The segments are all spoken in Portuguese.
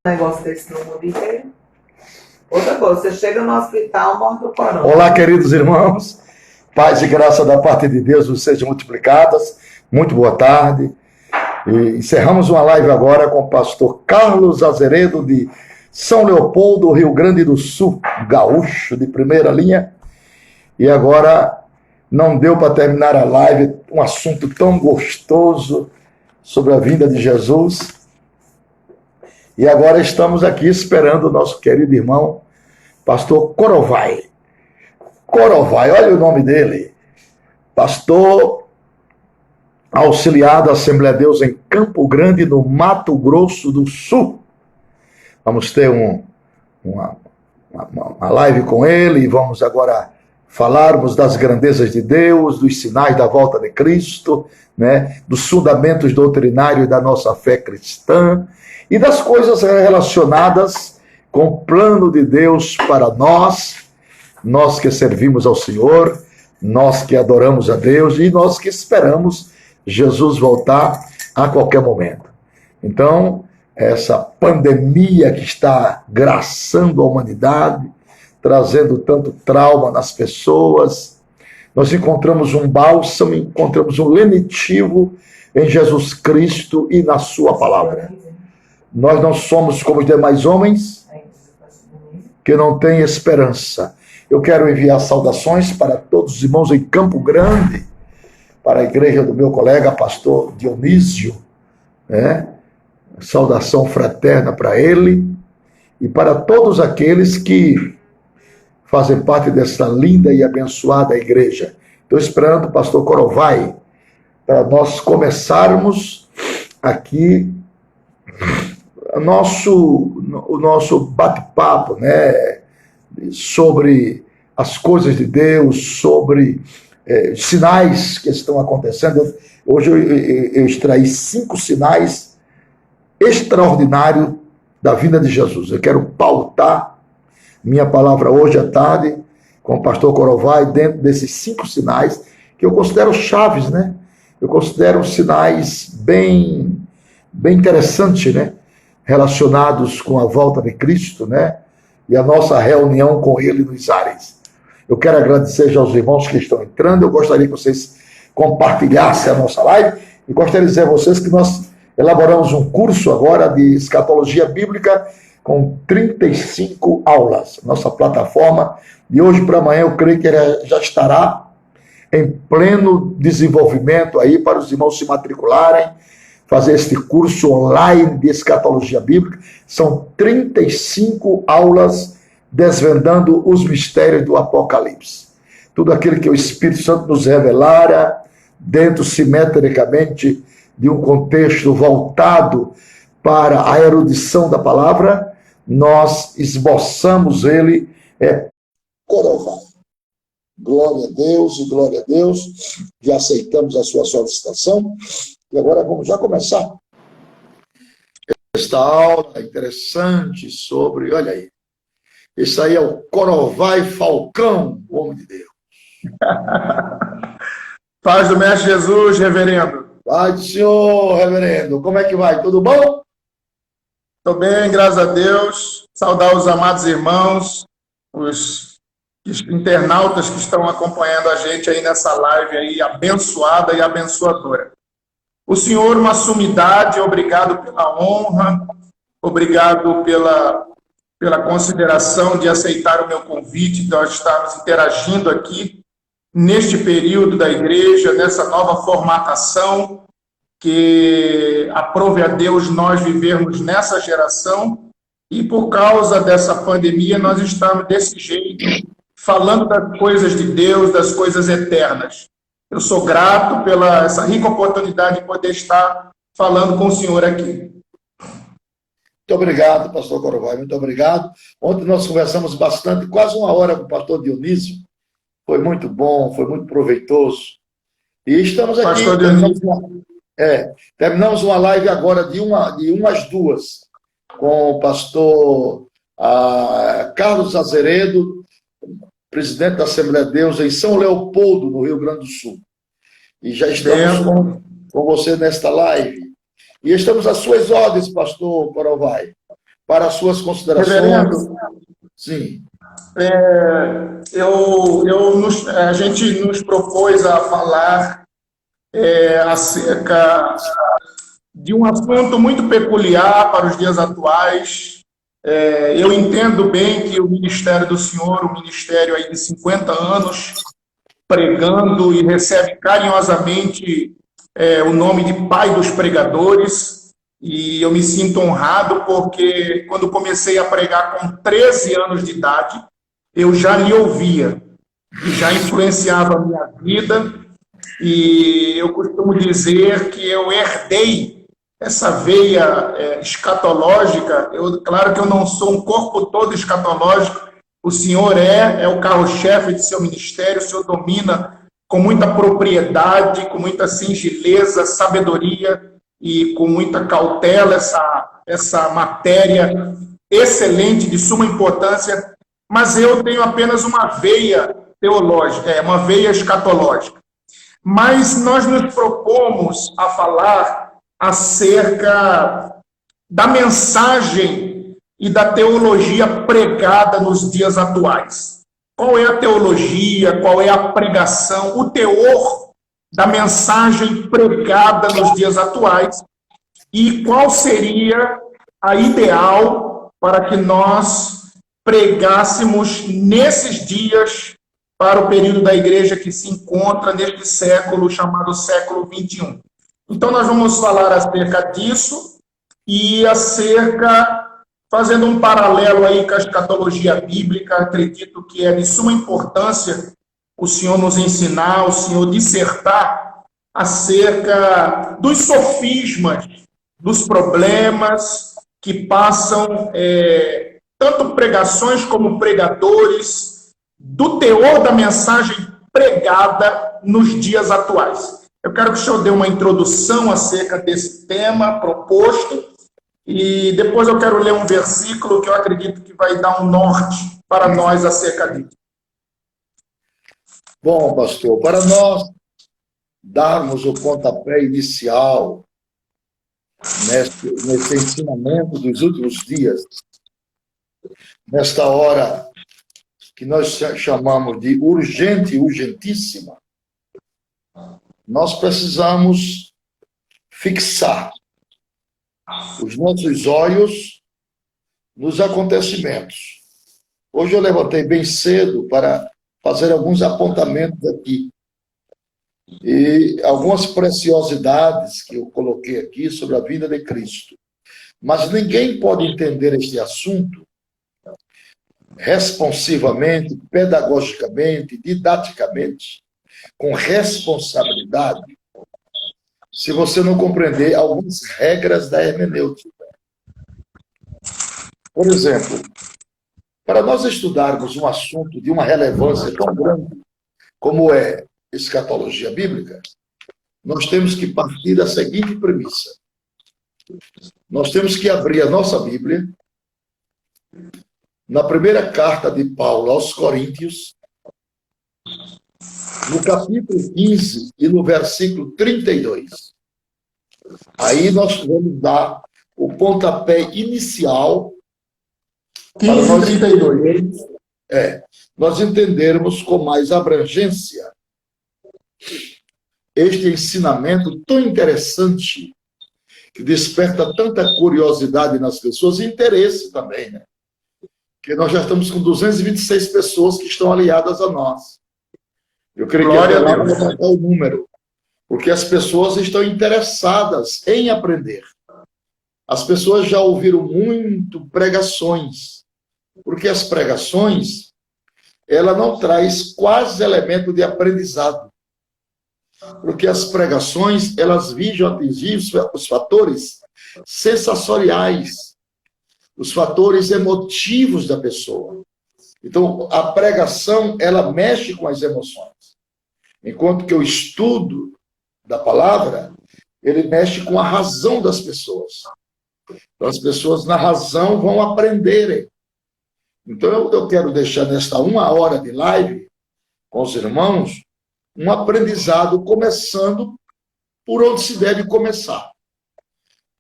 Negócio desse no mundo inteiro. Outra coisa, você chega no hospital, morre do corona. Olá, queridos irmãos. Paz e graça da parte de Deus vos sejam multiplicadas. Muito boa tarde. E encerramos uma live agora com o pastor Carlos Azeredo, de São Leopoldo, Rio Grande do Sul, gaúcho de primeira linha. E agora não deu para terminar a live, um assunto tão gostoso sobre a vinda de Jesus. E agora estamos aqui esperando o nosso querido irmão, pastor Corovai. Corovai, olha o nome dele. Pastor auxiliar da Assembleia de Deus em Campo Grande, no Mato Grosso do Sul. Vamos ter uma live com ele e vamos agora falarmos das grandezas de Deus, dos sinais da volta de Cristo, né, dos fundamentos doutrinários da nossa fé cristã e das coisas relacionadas com o plano de Deus para nós que servimos ao Senhor, nós que adoramos a Deus e nós que esperamos Jesus voltar a qualquer momento. Então, essa pandemia que está graçando a humanidade, trazendo tanto trauma nas pessoas, nós encontramos um bálsamo, encontramos um lenitivo em Jesus Cristo e na sua palavra. Nós não somos como os demais homens que não têm esperança. Eu quero enviar saudações para todos os irmãos em Campo Grande, para a igreja do meu colega pastor Dionísio, né? Saudação fraterna para ele e para todos aqueles que fazem parte dessa linda e abençoada igreja. Estou esperando o pastor Corovai para nós começarmos aqui o nosso bate-papo, né, sobre as coisas de Deus, sobre sinais que estão acontecendo. Hoje eu extraí 5 sinais extraordinários da vinda de Jesus. Eu quero pautar minha palavra hoje à tarde com o pastor Corovai dentro desses 5 sinais que eu considero chaves, né? Eu considero sinais bem interessantes, né? Relacionados com a volta de Cristo, né? E a nossa reunião com Ele nos ares. Eu quero agradecer já aos irmãos que estão entrando. Eu gostaria que vocês compartilhassem a nossa live e gostaria de dizer a vocês que nós elaboramos um curso agora de escatologia bíblica com 35 aulas. Nossa plataforma de hoje para amanhã, eu creio que ela já estará em pleno desenvolvimento aí para os irmãos se matricularem, fazer este curso online de escatologia bíblica. São 35 aulas desvendando os mistérios do Apocalipse. Tudo aquilo que o Espírito Santo nos revelara, dentro simetricamente de um contexto voltado para a erudição da palavra, nós esboçamos ele. Corovai. Glória a Deus, já aceitamos a sua solicitação. E agora vamos já começar esta aula interessante sobre, olha aí, esse aí é o Corovai Falcão, o homem de Deus. Paz do Mestre Jesus, reverendo. Paz do Senhor, reverendo. Como é que vai? Tudo bom? Estou bem, graças a Deus. Saudar os amados irmãos, os internautas que estão acompanhando a gente aí nessa live aí, abençoada e abençoadora. O Senhor, uma sumidade, obrigado pela honra, obrigado pela consideração de aceitar o meu convite, de nós estarmos interagindo aqui neste período da igreja, nessa nova formatação, que aprove a Deus nós vivermos nessa geração, e por causa dessa pandemia nós estamos desse jeito, falando das coisas de Deus, das coisas eternas. Eu sou grato pela essa rica oportunidade de poder estar falando com o senhor aqui. Muito obrigado, pastor Corovai, muito obrigado. Ontem nós conversamos bastante, quase 1 hora com o pastor Dionísio. Foi muito bom, foi muito proveitoso. E estamos aqui. Pastor Dionísio. Terminamos uma live agora de uma às 2 com o pastor Carlos Azeredo, presidente da Assembleia de Deus em São Leopoldo, no Rio Grande do Sul. E já estamos com você nesta live. E estamos às suas ordens, pastor Corovai. para as suas considerações. Reverendo, Sim. a gente nos propôs a falar acerca de um assunto muito peculiar para os dias atuais. Eu entendo bem que o ministério do senhor, o ministério aí de 50 anos, pregando e recebe carinhosamente o nome de pai dos pregadores, e eu me sinto honrado porque quando comecei a pregar com 13 anos de idade, eu já lhe ouvia e já influenciava a minha vida, e eu costumo dizer que eu herdei essa veia escatológica. Claro que eu não sou um corpo todo escatológico, o senhor é o carro-chefe de seu ministério, o senhor domina com muita propriedade, com muita singeleza, sabedoria e com muita cautela essa matéria excelente, de suma importância, mas eu tenho apenas uma veia teológica, uma veia escatológica. Mas nós nos propomos a falar acerca da mensagem e da teologia pregada nos dias atuais. Qual é a teologia, qual é a pregação, o teor da mensagem pregada nos dias atuais e qual seria a ideal para que nós pregássemos nesses dias para o período da igreja que se encontra neste século chamado século XXI. Então nós vamos falar acerca disso e fazendo um paralelo aí com a escatologia bíblica. Acredito que é de suma importância o senhor nos ensinar, o senhor dissertar acerca dos sofismas, dos problemas que passam tanto pregações como pregadores, do teor da mensagem pregada nos dias atuais. Eu quero que o senhor dê uma introdução acerca desse tema proposto e depois eu quero ler um versículo que eu acredito que vai dar um norte para nós acerca disso. Bom, pastor, para nós darmos o pontapé inicial nesse ensinamento dos últimos dias, nesta hora que nós chamamos de urgente e urgentíssima, nós precisamos fixar os nossos olhos nos acontecimentos. Hoje eu levantei bem cedo para fazer alguns apontamentos aqui e algumas preciosidades que eu coloquei aqui sobre a vida de Cristo. Mas ninguém pode entender este assunto responsivamente, pedagogicamente, didaticamente, com responsabilidade, se você não compreender algumas regras da hermenêutica. Por exemplo, para nós estudarmos um assunto de uma relevância tão grande como é escatologia bíblica, nós temos que partir da seguinte premissa. Nós temos que abrir a nossa Bíblia na primeira carta de Paulo aos Coríntios, no capítulo 15 e no versículo 32. Aí nós vamos dar o pontapé inicial 15 e 32. Nós entendermos com mais abrangência este ensinamento tão interessante, que desperta tanta curiosidade nas pessoas e interesse também, né? Porque nós já estamos com 226 pessoas que estão aliadas a nós. Eu creio que até lá vai aumentar o número, porque as pessoas estão interessadas em aprender. As pessoas já ouviram muito pregações, porque as pregações, ela não traz quase elemento de aprendizado. Porque as pregações, elas visam atingir os fatores sensoriais, os fatores emotivos da pessoa. Então, a pregação, ela mexe com as emoções. Enquanto que o estudo da palavra, ele mexe com a razão das pessoas. Então, as pessoas, na razão, vão aprenderem. Então, eu quero deixar nesta 1 hora de live com os irmãos um aprendizado começando por onde se deve começar.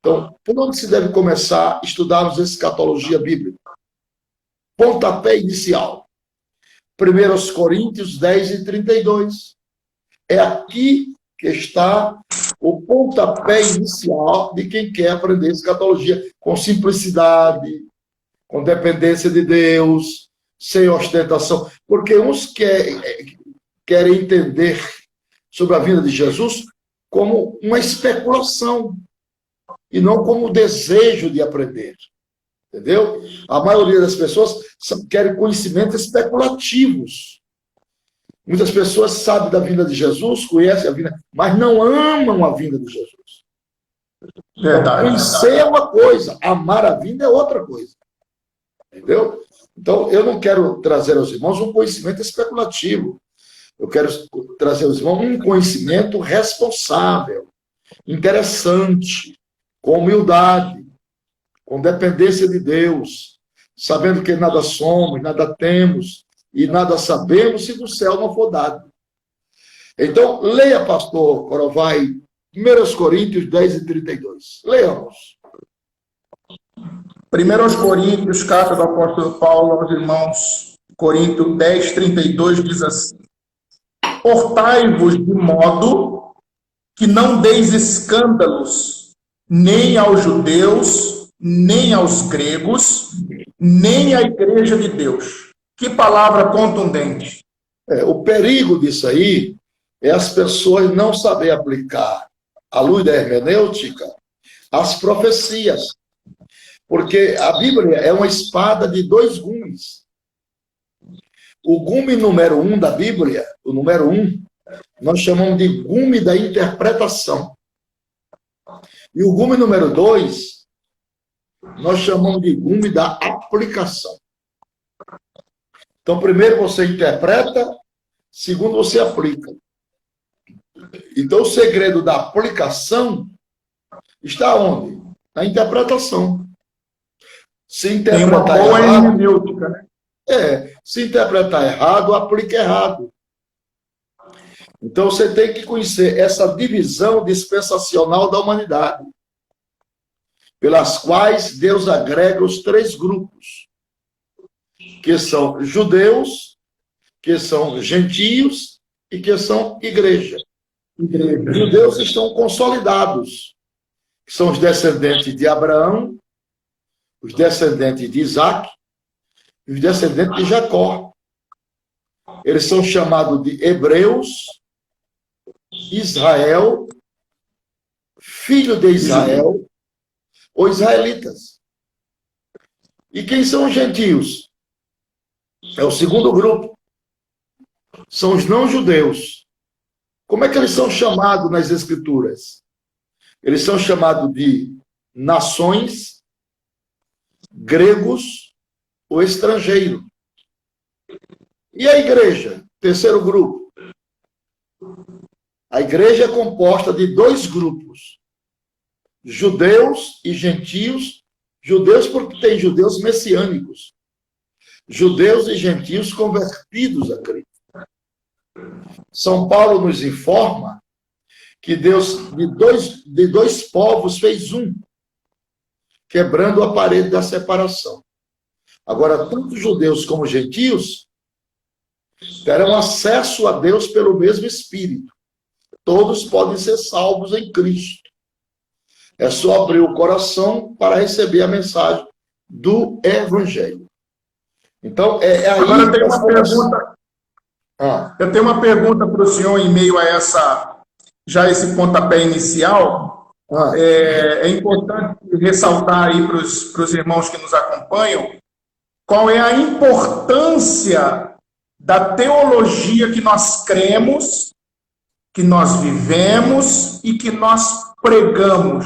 Então, por onde se deve começar a estudarmos escatologia bíblica? Pontapé inicial. 1 Coríntios 10:32. É aqui que está o pontapé inicial de quem quer aprender escatologia com simplicidade, com dependência de Deus, sem ostentação. Porque uns querem entender sobre a vinda de Jesus como uma especulação e não como desejo de aprender. Entendeu? A maioria das pessoas querem conhecimentos especulativos. Muitas pessoas sabem da vinda de Jesus, conhecem a vinda, mas não amam a vinda de Jesus. Verdade. Conhecer é uma coisa, amar a vinda é outra coisa. Entendeu? Então, eu não quero trazer aos irmãos um conhecimento especulativo. Eu quero trazer aos irmãos um conhecimento responsável, interessante, com humildade, com dependência de Deus, sabendo que nada somos, nada temos e nada sabemos se do céu não for dado. Então, leia, pastor Corovai, 1 Coríntios 10:32. Leamos. 1 Coríntios, carta do apóstolo Paulo aos irmãos, Coríntios 10:32 diz assim: portai-vos de modo que não deis escândalos nem aos judeus, nem aos gregos, nem à igreja de Deus. Que palavra contundente. O perigo disso aí é as pessoas não saber aplicar, à luz da hermenêutica, as profecias. Porque a Bíblia é uma espada de dois gumes. O gume número 1 da Bíblia, o número 1, nós chamamos de gume da interpretação. E o gume número 2, nós chamamos de gume da aplicação. Então, primeiro você interpreta, segundo você aplica. Então, o segredo da aplicação está onde? Na interpretação. Se interpretar Tem uma boa errado, hermenêutica, né? se interpretar errado, aplica errado. Então, você tem que conhecer essa divisão dispensacional da humanidade, pelas quais Deus agrega os três grupos, que são judeus, que são gentios e que são igreja. Os judeus estão consolidados, que são os descendentes de Abraão, os descendentes de Isaac e os descendentes de Jacó. Eles são chamados de hebreus, Israel, filho de Israel, ou israelitas. E quem são os gentios? É o segundo grupo. São os não-judeus. Como é que eles são chamados nas Escrituras? Eles são chamados de nações, gregos ou estrangeiro. E a igreja? Terceiro grupo. A igreja é composta de dois grupos, judeus e gentios. Judeus porque tem judeus messiânicos, judeus e gentios convertidos a Cristo. São Paulo nos informa que Deus de dois povos fez um, quebrando a parede da separação. Agora, tanto judeus como gentios terão acesso a Deus pelo mesmo Espírito. Todos podem ser salvos em Cristo. É só abrir o coração para receber a mensagem do Evangelho. Então, é aí... Agora eu tenho uma pergunta. Eu tenho uma pergunta para o senhor em meio a esse pontapé inicial. É importante ressaltar aí para os irmãos que nos acompanham qual é a importância da teologia que nós cremos, que nós vivemos e que nós pregamos.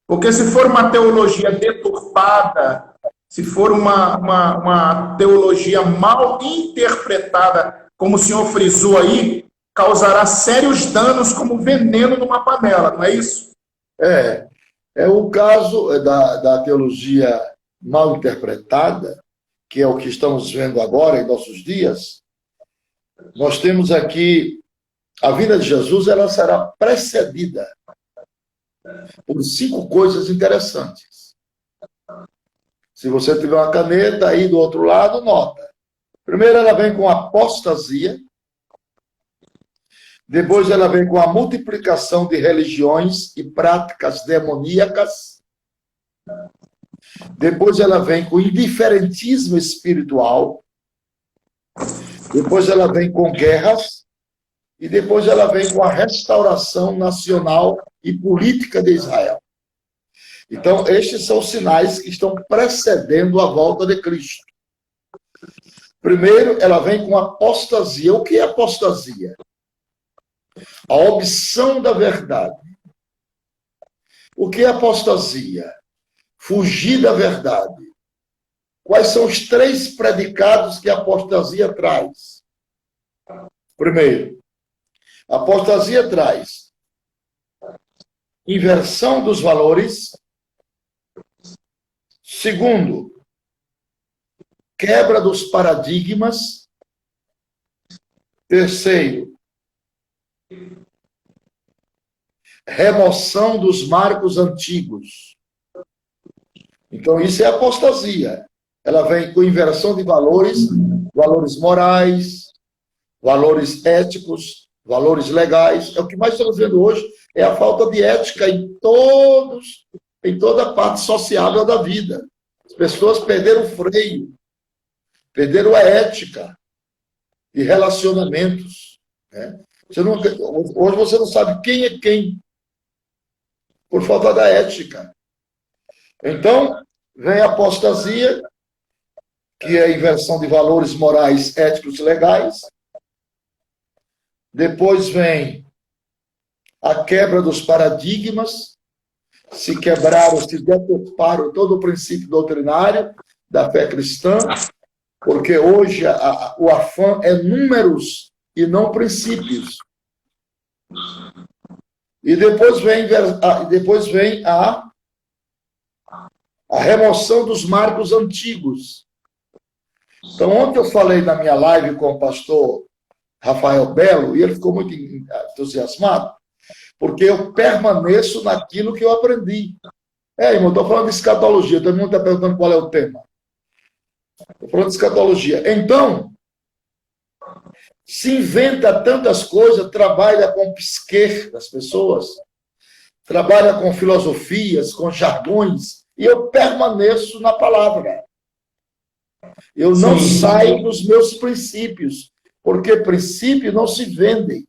Porque se for uma teologia deturpada, se for uma teologia mal interpretada, como o senhor frisou aí, causará sérios danos como veneno numa panela, não é isso? É o caso da teologia mal interpretada, que é o que estamos vendo agora em nossos dias. Nós temos aqui a vinda de Jesus, ela será precedida por 5 coisas interessantes. Se você tiver uma caneta aí do outro lado, nota. Primeiro, ela vem com apostasia. Depois, ela vem com a multiplicação de religiões e práticas demoníacas. Depois, ela vem com indiferentismo espiritual. Depois, ela vem com guerras. E depois, ela vem com a restauração nacional e política de Israel. Então, estes são os sinais que estão precedendo a volta de Cristo. Primeiro, ela vem com apostasia. O que é apostasia? A opção da verdade. O que é apostasia? Fugir da verdade. Quais são os 3 predicados que a apostasia traz? Primeiro, a apostasia traz inversão dos valores. Segundo, quebra dos paradigmas. Terceiro, remoção dos marcos antigos. Então, isso é apostasia. Ela vem com inversão de valores, valores morais, valores éticos, valores legais. É o que mais estamos vendo hoje, é a falta de ética em toda a parte sociável da vida. As pessoas perderam o freio, perderam a ética de relacionamentos. Né? Hoje você não sabe quem é quem, por falta da ética. Então, vem a apostasia, que é a inversão de valores morais, éticos e legais. Depois vem a quebra dos paradigmas. Se quebraram, se deturparam todo o princípio doutrinário da fé cristã, porque hoje o afã é números e não princípios. E depois vem a remoção dos marcos antigos. Então, ontem eu falei na minha live com o pastor Rafael Belo, e ele ficou muito entusiasmado, porque eu permaneço naquilo que eu aprendi. Irmão, estou falando de escatologia, todo mundo está perguntando qual é o tema. Estou falando de escatologia. Então, se inventa tantas coisas, trabalha com psique das pessoas, trabalha com filosofias, com jargões, e eu permaneço na palavra. Eu não saio dos meus princípios, porque princípios não se vendem.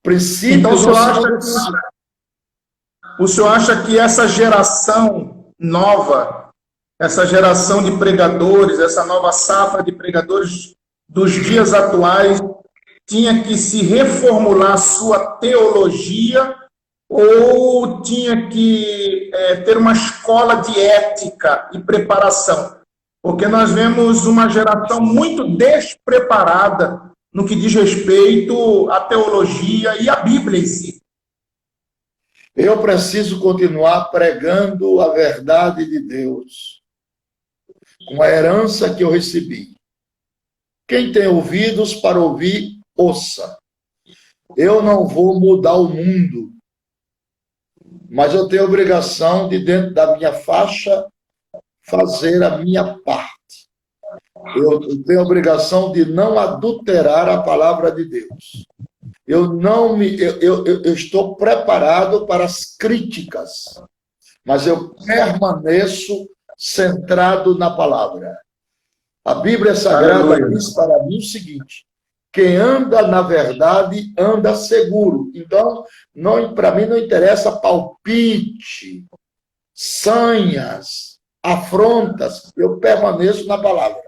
Princípios então, o senhor acha que essa geração nova, essa geração de pregadores, essa nova safra de pregadores dos dias atuais, tinha que se reformular sua teologia ou tinha que ter uma escola de ética e preparação? Porque nós vemos uma geração muito despreparada no que diz respeito à teologia e à Bíblia em si. Eu preciso continuar pregando a verdade de Deus, com a herança que eu recebi. Quem tem ouvidos para ouvir, ouça. Eu não vou mudar o mundo, mas eu tenho a obrigação de, dentro da minha faixa, fazer a minha parte. Eu tenho a obrigação de não adulterar a palavra de Deus. Eu estou preparado para as críticas, mas eu permaneço centrado na palavra. A Bíblia Sagrada diz para mim o seguinte: quem anda na verdade anda seguro. Então, para mim não interessa palpite, sanhas, afrontas. Eu permaneço na palavra.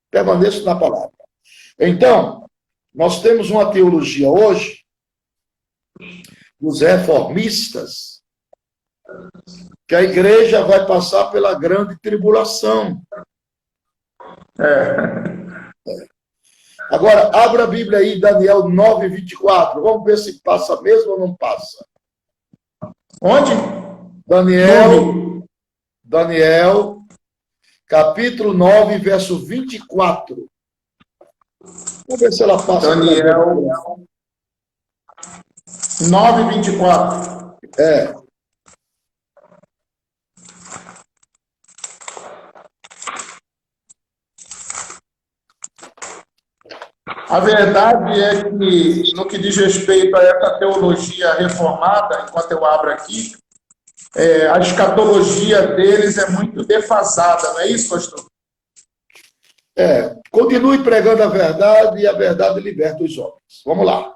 Permaneço na palavra. Então, nós temos uma teologia hoje dos reformistas, que a igreja vai passar pela grande tribulação. Agora, abra a Bíblia aí, Daniel 9:24. Vamos ver se passa mesmo ou não passa. Onde? Daniel, capítulo 9, verso 24. Vamos ver se ela passa. Daniel 9:24. É. A verdade é que, no que diz respeito a essa teologia reformada, enquanto eu abro aqui, a escatologia deles é muito defasada, não é isso, pastor? Continue pregando a verdade e a verdade liberta os homens. Vamos lá.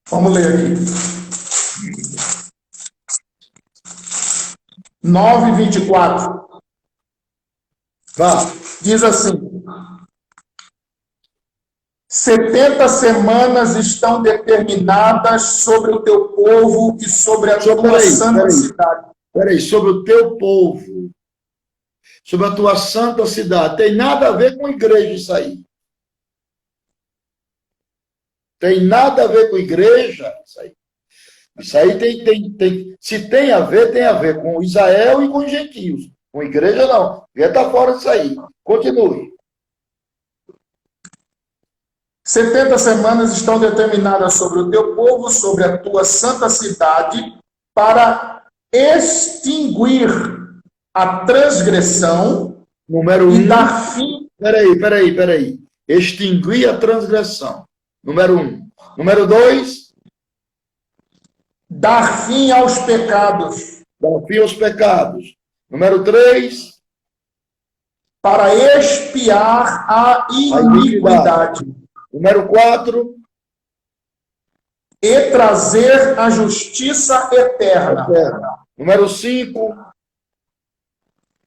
Vamos ler aqui. 9:24. Vá. Diz assim: 70 semanas estão determinadas sobre o teu povo e sobre a tua santa cidade. Peraí, sobre o teu povo, sobre a tua santa cidade. Tem nada a ver com igreja isso aí. Tem nada a ver com igreja isso aí. Isso aí se tem a ver com Israel e com os gentios. Com igreja não. Igreja está fora disso aí. Continue. 70 semanas estão determinadas sobre o teu povo, sobre a tua santa cidade, para extinguir a transgressão Número e 1. dar fim. Peraí. Extinguir a transgressão. Número 1. Número 2. Dar fim aos pecados. Dar fim aos pecados. Número 3. Para expiar a iniquidade. Número 4. E trazer a justiça eterna. Número 5.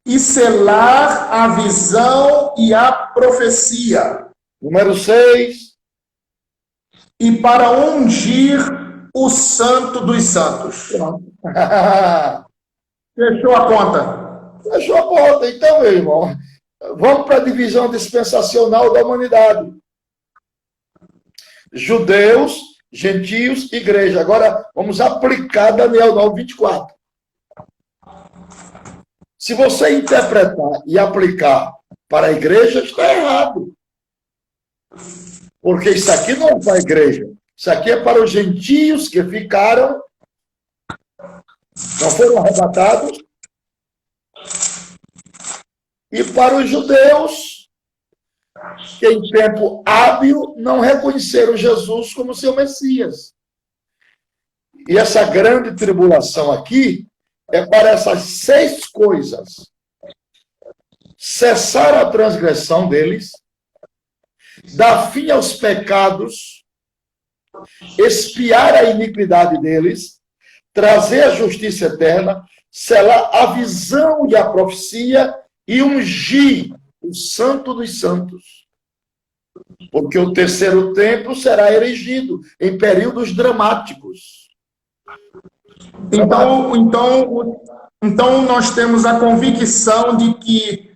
E selar a visão e a profecia. Número 6. E para ungir o santo dos santos. Fechou a conta. Fechou a conta. Então, meu irmão, vamos para a divisão dispensacional da humanidade. Judeus, gentios, igreja. Agora, vamos aplicar Daniel 9:24. Se você interpretar e aplicar para a igreja, está errado. Porque isso aqui não é para a igreja. Isso aqui é para os gentios que ficaram, não foram arrebatados, e para os judeus que em tempo hábil não reconheceram Jesus como seu Messias. E essa grande tribulação aqui é para essas 6 coisas: cessar a transgressão deles, dar fim aos pecados, expiar a iniquidade deles, trazer a justiça eterna, selar a visão e a profecia e ungir o santo dos santos. Porque o terceiro templo será erigido em períodos dramáticos. Então nós temos a convicção de que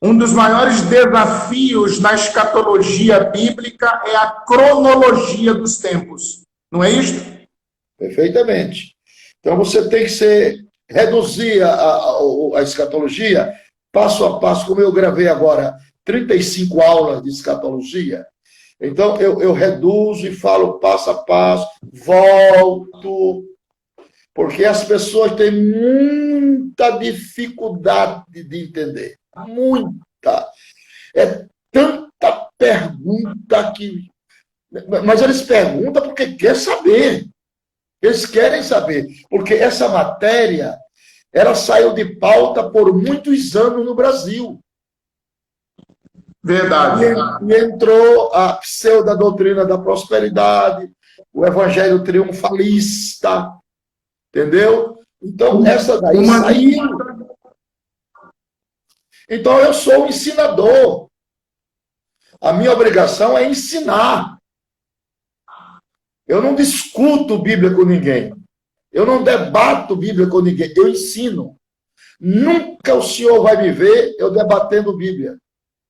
um dos maiores desafios na escatologia bíblica é a cronologia dos tempos. Não é isto? Perfeitamente. Então você tem que reduzir a escatologia passo a passo, como eu gravei agora 35 aulas de escatologia. Então eu reduzo e falo passo a passo, volto, porque as pessoas têm muita dificuldade de entender. Muita. É tanta pergunta que... Mas eles perguntam porque querem saber. Eles querem saber. Porque essa matéria, ela saiu de pauta por muitos anos no Brasil. Verdade. E entrou a pseudo-doutrina da prosperidade, o evangelho triunfalista, entendeu? Então, essa daí saiu. Então, eu sou um ensinador. A minha obrigação é ensinar. Eu não discuto Bíblia com ninguém. Eu não debato Bíblia com ninguém. Eu ensino. Nunca o senhor vai me ver eu debatendo Bíblia.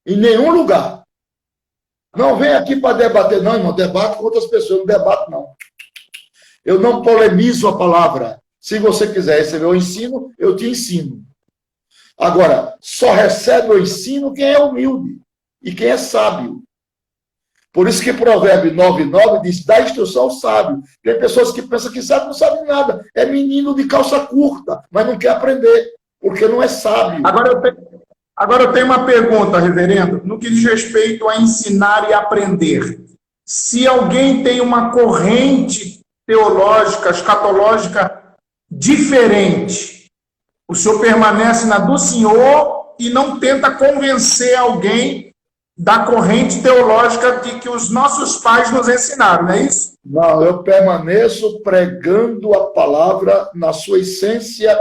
Em nenhum lugar. Não vem aqui para debater. Não, irmão, debato com outras pessoas. Não debato, não. Eu não polemizo a palavra. Se você quiser receber o ensino, eu te ensino. Agora, só recebe o ensino quem é humilde e quem é sábio. Por isso que Provérbio 9:9 diz, dá instrução ao sábio. Tem pessoas que pensam que sábio não sabe nada. É menino de calça curta, mas não quer aprender, porque não é sábio. Agora eu tenho uma pergunta, reverendo, no que diz respeito a ensinar e aprender. Se alguém tem uma corrente teológica, escatológica diferente, o senhor permanece na do senhor e não tenta convencer alguém da corrente teológica de que os nossos pais nos ensinaram, não é isso? Não, eu permaneço pregando a palavra na sua essência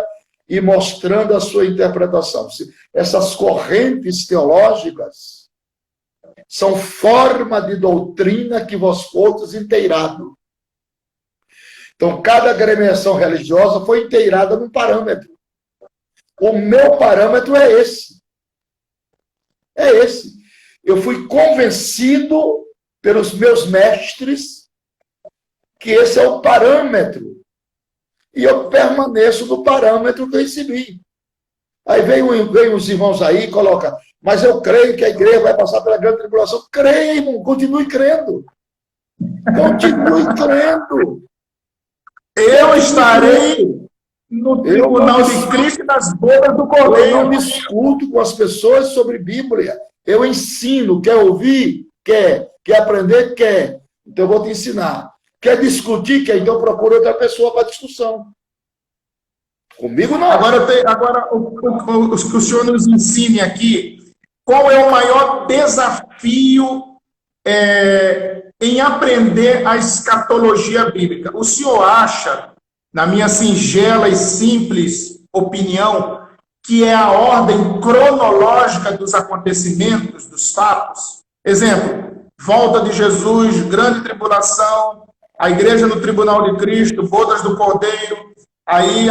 e mostrando a sua interpretação. Essas correntes teológicas são forma de doutrina que vós fostes inteirado. Então, cada agremiação religiosa foi inteirada num parâmetro. O meu parâmetro é esse. É esse. Eu fui convencido pelos meus mestres que esse é o parâmetro. E eu permaneço no parâmetro que eu recebi. Aí vem os irmãos aí e colocam, mas eu creio que a igreja vai passar pela grande tribulação. Creia, irmão, continue crendo. Continue crendo. Eu estarei no tribunal de Cristo e nas bodas do Cordeiro. Eu não discuto com as pessoas sobre Bíblia. Eu ensino. Quer ouvir? Quer. Quer aprender? Quer. Então eu vou te ensinar. Quer discutir? Quer. Então procura outra pessoa para discussão. Comigo não. Agora o que o senhor nos ensine aqui, qual é o maior desafio em aprender a escatologia bíblica? O senhor acha, na minha singela e simples opinião, que é a ordem cronológica dos acontecimentos, dos fatos? Exemplo, volta de Jesus, grande tribulação, a igreja no tribunal de Cristo, bodas do Cordeiro, aí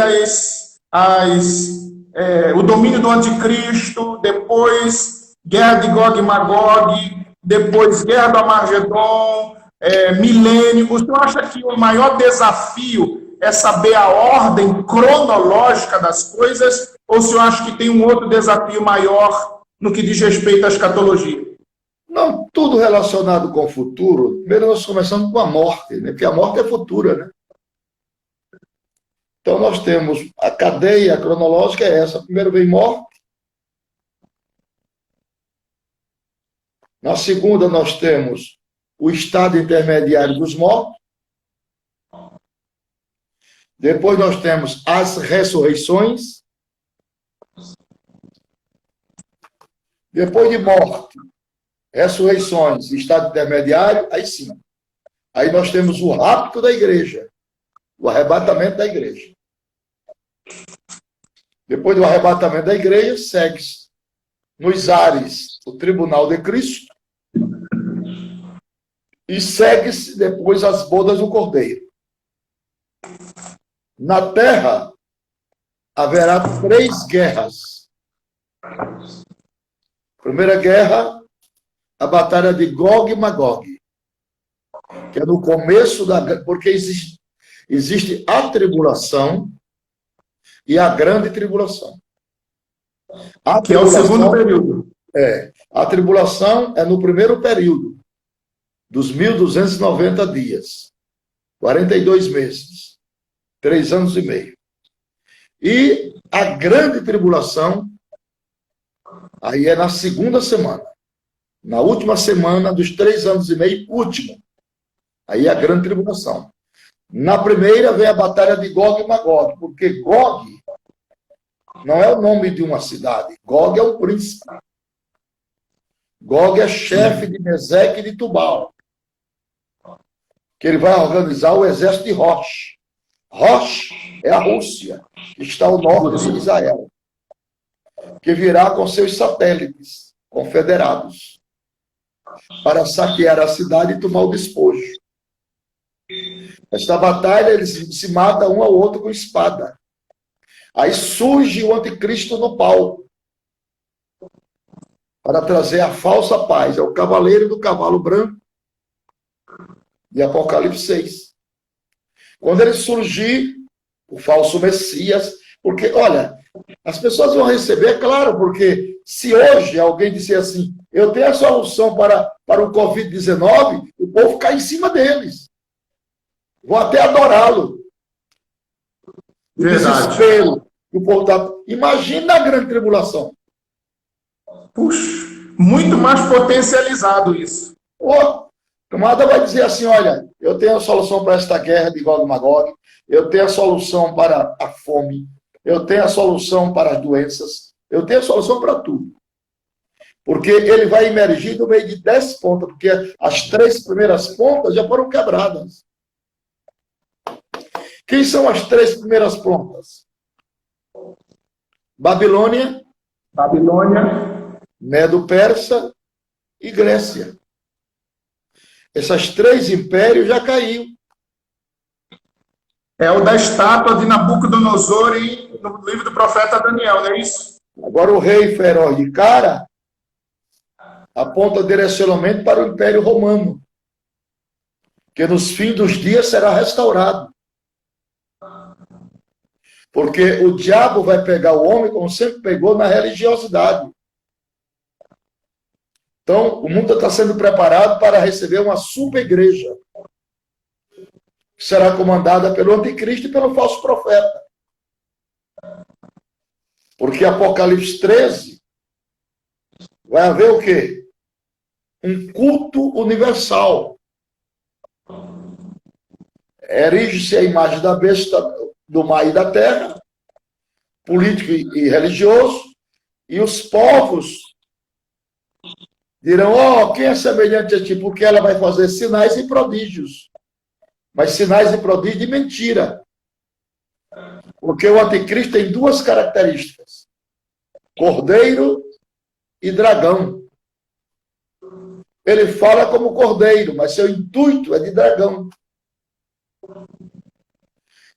o domínio do anticristo, depois guerra de Gog e Magog, depois guerra do Armagedon, milênio. O senhor acha que o maior desafio é saber a ordem cronológica das coisas, ou o senhor acha que tem um outro desafio maior no que diz respeito à escatologia? Não, tudo relacionado com o futuro. Primeiro nós começamos com a morte, né? Porque a morte é futura, né? Então nós temos a cadeia cronológica é essa. Primeiro vem morte. Na segunda nós temos o estado intermediário dos mortos. Depois nós temos as ressurreições. Depois de morte, ressurreições, estado intermediário, aí sim. Aí nós temos o rapto da igreja, o arrebatamento da igreja. Depois do arrebatamento da igreja, segue-se nos ares o tribunal de Cristo e segue-se depois as bodas do Cordeiro. Na terra haverá 3 guerras. Primeira guerra, a batalha de Gog e Magog, que é no começo da... Porque existe a tribulação e a grande tribulação. Que é o segundo período. A tribulação é no primeiro período, dos 1.290 dias, 42 meses, 3 anos e meio. E a grande tribulação, aí é na segunda semana. Na última semana dos 3 anos e meio, último. Aí é a grande tribulação. Na primeira vem a batalha de Gog e Magog, porque Gog não é o nome de uma cidade. Gog é um príncipe. Gog é chefe de Meseque e de Tubal. Que ele vai organizar o exército de Rosh. Rosh é a Rússia, que está ao norte de Israel. Que virá com seus satélites confederados para saquear a cidade e tomar o despojo. Esta batalha, eles se matam um ao outro com espada. Aí surge o anticristo no palco para trazer a falsa paz. É o cavaleiro do cavalo branco de Apocalipse 6. Quando ele surgir, o falso Messias, porque, olha, as pessoas vão receber, é claro, porque se hoje alguém disser assim, eu tenho a solução para o Covid-19, o povo cai em cima deles. Vou até adorá-lo. O Verdade. desespero que o povo está. Imagina a grande tribulação. Puxa, muito mais potencializado isso. O camarada vai dizer assim: olha, eu tenho a solução para esta guerra de Gog e Magog, eu tenho a solução para a fome, eu tenho a solução para as doenças, eu tenho a solução para tudo. Porque ele vai emergir no meio de 10 pontas, porque as 3 primeiras pontas já foram quebradas. Quem são as 3 primeiras pontas? Babilônia, Medo-Persa e Grécia. Essas 3 impérios já caíram. É o da estátua de Nabucodonosor no livro do profeta Daniel, não é isso? Agora o rei feroz de cara aponta direcionamento para o Império Romano, que nos fins dos dias será restaurado. Porque o diabo vai pegar o homem como sempre pegou na religiosidade. Então, o mundo está sendo preparado para receber uma super igreja, que será comandada pelo anticristo e pelo falso profeta. Porque Apocalipse 13 vai haver o quê? Um culto universal. Erige-se a imagem da besta do mar e da terra, político e religioso, e os povos dirão: ó, quem é semelhante a ti? Porque ela vai fazer sinais e prodígios. Mas sinais e prodígios de mentira. Porque o anticristo tem 2 características: cordeiro e dragão. Ele fala como cordeiro, mas seu intuito é de dragão.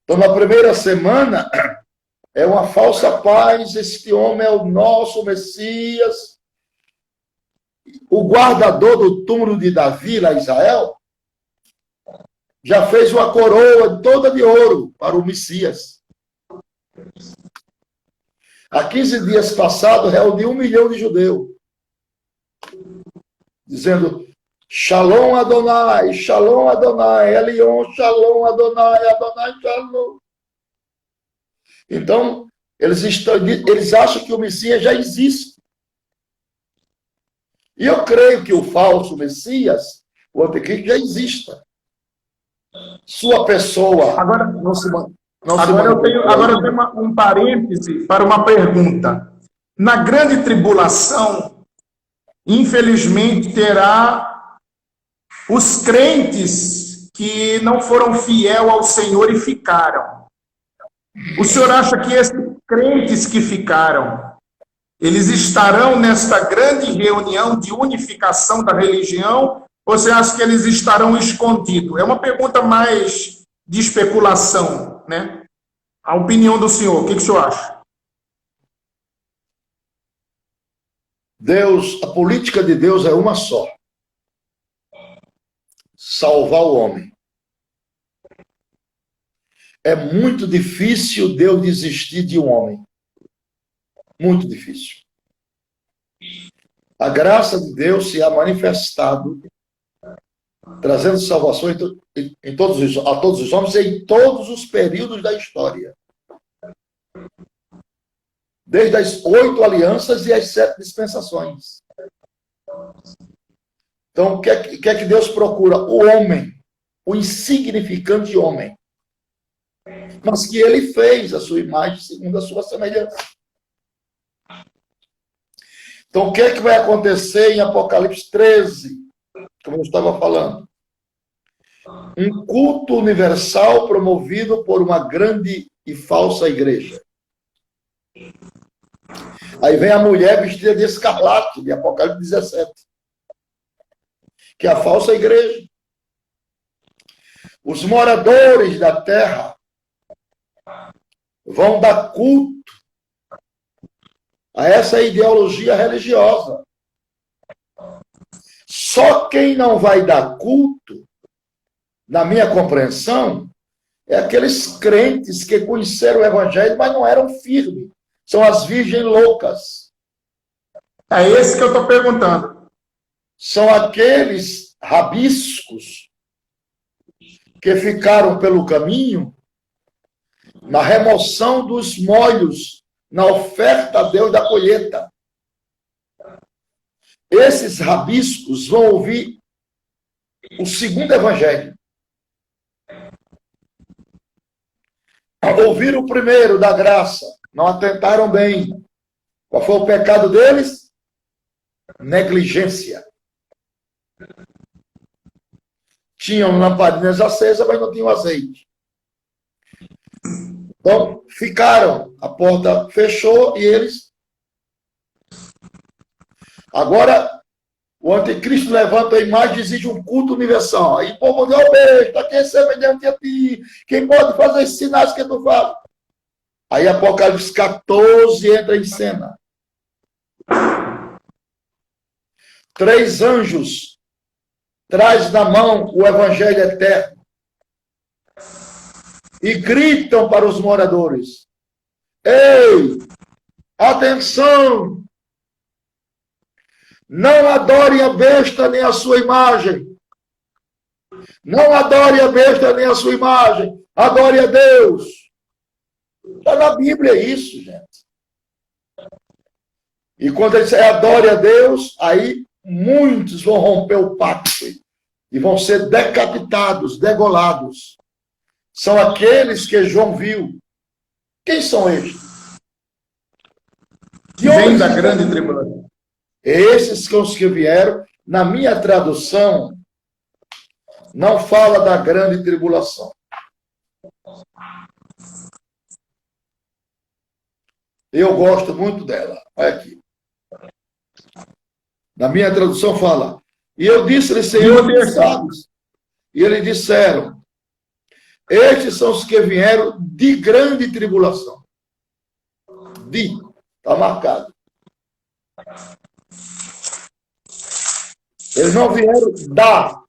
Então, na primeira semana, é uma falsa paz. Este homem é o nosso Messias. O guardador do túmulo de Davi, lá em Israel, já fez uma coroa toda de ouro para o Messias. Há 15 dias passados, reuniu 1 milhão de judeus, dizendo: Shalom Adonai, Shalom Adonai, Elion, Shalom Adonai, Adonai, Shalom. Então, eles acham que o Messias já existe. E eu creio que o falso Messias, o anticristo, já exista. Sua pessoa Agora, não se agora eu tenho um parêntese para uma pergunta. Na grande tribulação, infelizmente, terá os crentes que não foram fiel ao Senhor e ficaram. O senhor acha que esses crentes que ficaram, eles estarão nesta grande reunião de unificação da religião, ou você acha que eles estarão escondidos? É uma pergunta mais de especulação, né? A opinião do senhor, o que o senhor acha? Deus, a política de Deus é uma só: salvar o homem. É muito difícil Deus desistir de um homem. Muito difícil. A graça de Deus se ha manifestado, trazendo salvação a todos os homens e em todos os períodos da história. Desde as 8 alianças e as 7 dispensações. Então, o que é que Deus procura? O homem, o insignificante homem, mas que ele fez a sua imagem segundo a sua semelhança. Então, o que é que vai acontecer em Apocalipse 13? Como eu estava falando. Um culto universal promovido por uma grande e falsa igreja. Aí vem a mulher vestida de escarlate, de Apocalipse 17. Que é a falsa igreja. Os moradores da terra vão dar culto a essa ideologia religiosa. Só quem não vai dar culto, na minha compreensão, é aqueles crentes que conheceram o evangelho, mas não eram firmes. São as virgens loucas. É esse que eu estou perguntando. são aqueles rabiscos que ficaram pelo caminho na remoção dos molhos, na oferta a Deus da colheita. Esses rabiscos vão ouvir o segundo evangelho. Ouviram o primeiro da graça, não atentaram bem. Qual foi o pecado deles? Negligência. Tinham lampadinhas acesas, mas não tinham azeite. Então, ficaram. A porta fechou e eles... Agora, o anticristo levanta a imagem e exige um culto universal. Aí o povo diz, besta, quem é semelhante a ti? Quem pode fazer esses sinais que tu faz? Aí Apocalipse 14 entra em cena. 3 anjos traz na mão o evangelho eterno e gritam para os moradores: ei, atenção! Não adore a besta nem a sua imagem. Não adore a besta nem a sua imagem. Adore a Deus. Está na Bíblia isso, gente. E quando ele diz adore a Deus, aí muitos vão romper o pacto e vão ser decapitados, degolados. São aqueles que João viu. Quem são eles? Vem da grande tribulação. Esses são os que vieram. Na minha tradução, não fala da grande tribulação. Eu gosto muito dela. Olha aqui. Na minha tradução fala: e eu disse-lhe, Senhor, Deus sabes. E eles disseram: estes são os que vieram de grande tribulação. Está marcado. Eles não vieram da.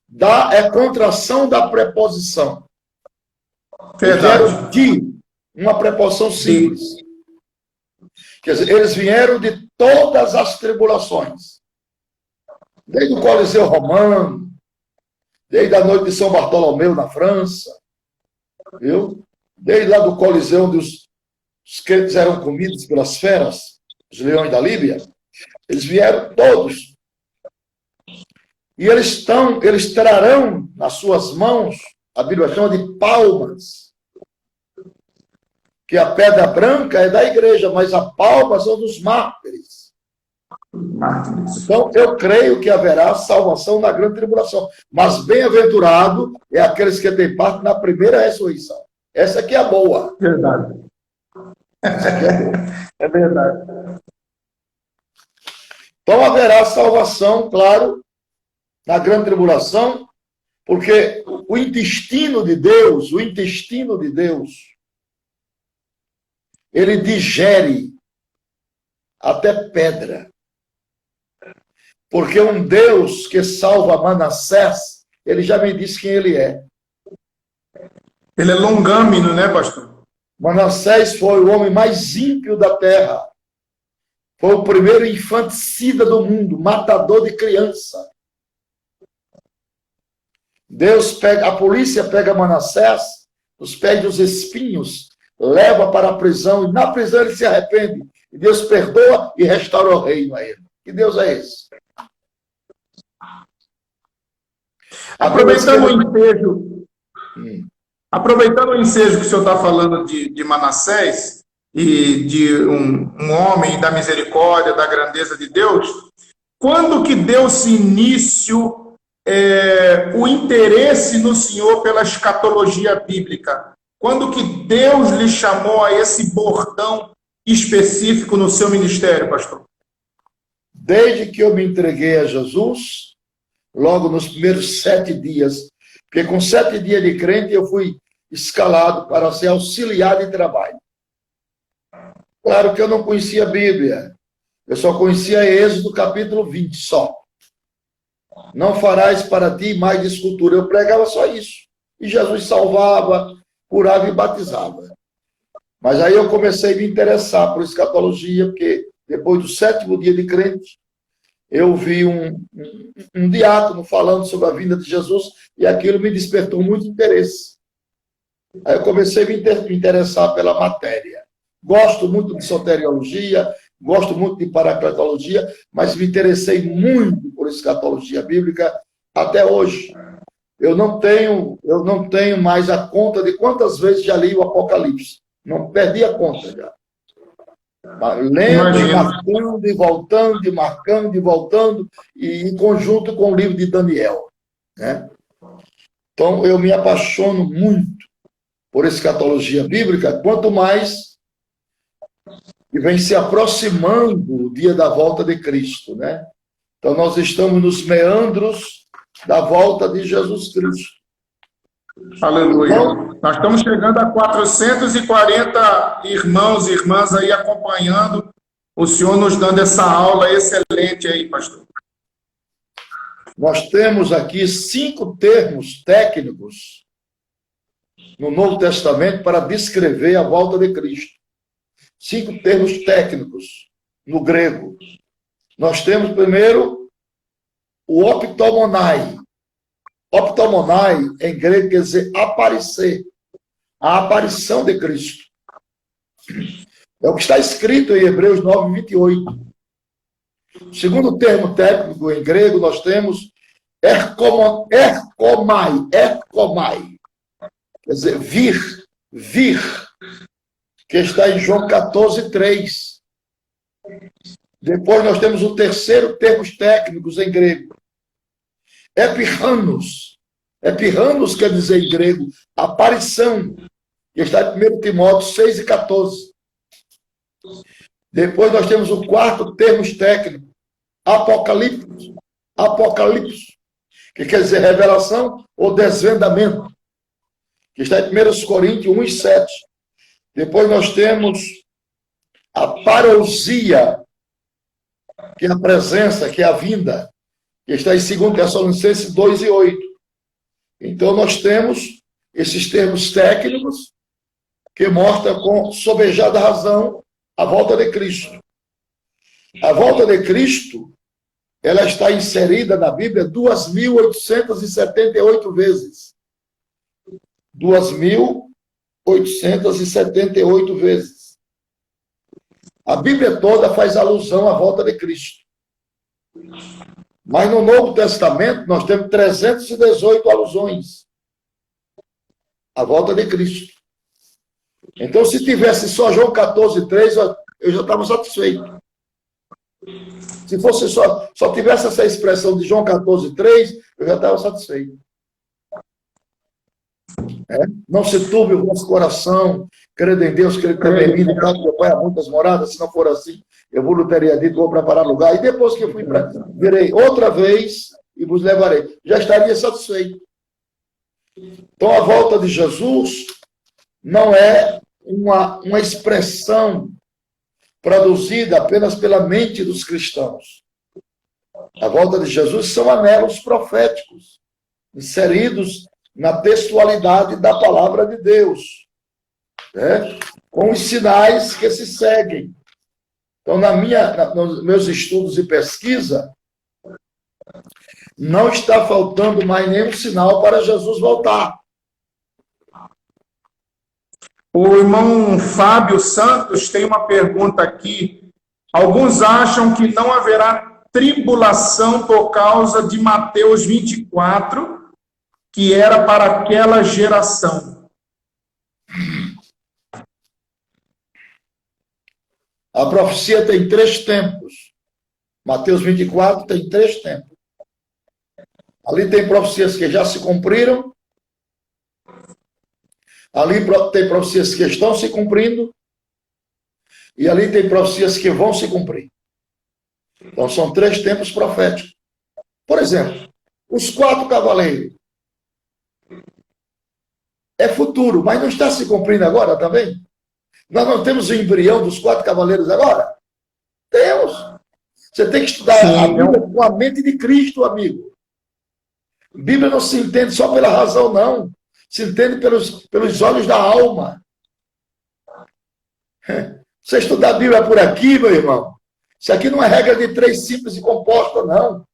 Da é contração da preposição. Eles vieram de, uma preposição simples. Quer dizer, eles vieram de todas as tribulações. Desde o Coliseu Romano, desde a noite de São Bartolomeu na França, viu? Desde lá do Coliseu, onde os crentes eram comidos pelas feras, os leões da Líbia, eles vieram todos. E eles trarão nas suas mãos, a Bíblia chama de palmas, que a pedra branca é da igreja, mas a palma são dos mártires. Então, eu creio que haverá salvação na grande tribulação. Mas bem-aventurado é aqueles que têm parte na primeira ressurreição. Essa aqui é a boa. Verdade. Essa aqui é boa. É verdade. Então, haverá salvação, claro, na grande tribulação, porque o intestino de Deus, ele digere até pedra. Porque um Deus que salva Manassés, ele já me disse quem ele é. Ele é longâmino, né, pastor? Manassés foi o homem mais ímpio da terra. Foi o primeiro infanticida do mundo, matador de criança. A polícia pega Manassés, os pés dos espinhos, leva para a prisão, e na prisão ele se arrepende. E Deus perdoa e restaura o reino a ele. Que Deus é esse? Aproveitando o ensejo que o senhor está falando de Manassés e de um homem da misericórdia, da grandeza de Deus, quando que deu-se início o interesse no senhor pela escatologia bíblica? Quando que Deus lhe chamou a esse bordão específico no seu ministério, pastor? Desde que eu me entreguei a Jesus, logo nos primeiros 7 dias, porque com 7 dias de crente eu fui escalado para ser auxiliar de trabalho. Claro que eu não conhecia a Bíblia, eu só conhecia Êxodo capítulo 20 só. Não farás para ti mais de escultura. Eu pregava só isso. E Jesus salvava, curava e batizava. Mas aí eu comecei a me interessar por escatologia, porque depois do 7º dia de crente, eu vi um diácono falando sobre a vinda de Jesus e aquilo me despertou muito interesse. Aí eu comecei a me interessar pela matéria. Gosto muito de soteriologia, gosto muito de paracletologia, mas me interessei muito por escatologia bíblica até hoje. Eu não tenho mais a conta de quantas vezes já li o Apocalipse. Não perdi a conta já. Lendo e marcando e voltando, e marcando e voltando, e em conjunto com o livro de Daniel, né? Então, eu me apaixono muito por escatologia bíblica, quanto mais que vem se aproximando o dia da volta de Cristo, né? Então, nós estamos nos meandros da volta de Jesus Cristo. Aleluia. Então, nós estamos chegando a 440 irmãos e irmãs aí acompanhando o senhor nos dando essa aula excelente aí, pastor. Nós temos aqui 5 termos técnicos no Novo Testamento para descrever a volta de Cristo. 5 termos técnicos no grego. Nós temos primeiro o optomonai. Optomonai, em grego, quer dizer aparecer. A aparição de Cristo. É o que está escrito em Hebreus 9, 28. O segundo termo técnico em grego, nós temos erkomai. Quer dizer, vir. Que está em João 14, 3. Depois nós temos o terceiro termos técnicos em grego. Epirranos. Epirranos quer dizer em grego aparição, que está em 1 Timóteo 6 e 14. Depois nós temos o quarto termos técnico, apocalipse. Apocalipse, que quer dizer revelação ou desvendamento, que está em 1 Coríntios 1 e 7. Depois nós temos a parousia, que é a presença, que é a vinda, que está em 2 Tessalonicenses 2 e 8. Então, nós temos esses termos técnicos que mostram com sobejada razão a volta de Cristo. A volta de Cristo, ela está inserida na Bíblia 2.878 vezes. 2.878 vezes. A Bíblia toda faz alusão à volta de Cristo. Mas no Novo Testamento nós temos 318 alusões à volta de Cristo. Então, se tivesse só João 14, 3, eu já estava satisfeito. Se fosse só tivesse essa expressão de João 14, 3, eu já estava satisfeito. Não se turbe o vosso coração, crede em Deus, crede também em mim, no caso do meu Pai há muitas moradas, se não for assim, eu vou teria dito, vou preparar lugar, e depois que eu fui virei outra vez e vos levarei. Já estaria satisfeito. Então, a volta de Jesus não é uma expressão produzida apenas pela mente dos cristãos. A volta de Jesus são anelos proféticos, inseridos na textualidade da palavra de Deus, né? Com os sinais que se seguem. Então, nos meus estudos e pesquisa, não está faltando mais nenhum sinal para Jesus voltar. O irmão Fábio Santos tem uma pergunta aqui. Alguns acham que não haverá tribulação por causa de Mateus 24, que era para aquela geração. A profecia tem 3 tempos. Mateus 24 tem 3 tempos. Ali tem profecias que já se cumpriram. Ali tem profecias que estão se cumprindo. E ali tem profecias que vão se cumprir. Então, são 3 tempos proféticos. Por exemplo, os 4 cavaleiros. É futuro, mas não está se cumprindo agora também? Nós não temos o embrião dos 4 cavaleiros agora? Temos. Você tem que estudar a Bíblia com a mente de Cristo, amigo. A Bíblia não se entende só pela razão, não. Se entende pelos olhos da alma. Você estudar a Bíblia por aqui, meu irmão, Isso aqui não é regra de 3 simples e composta, não.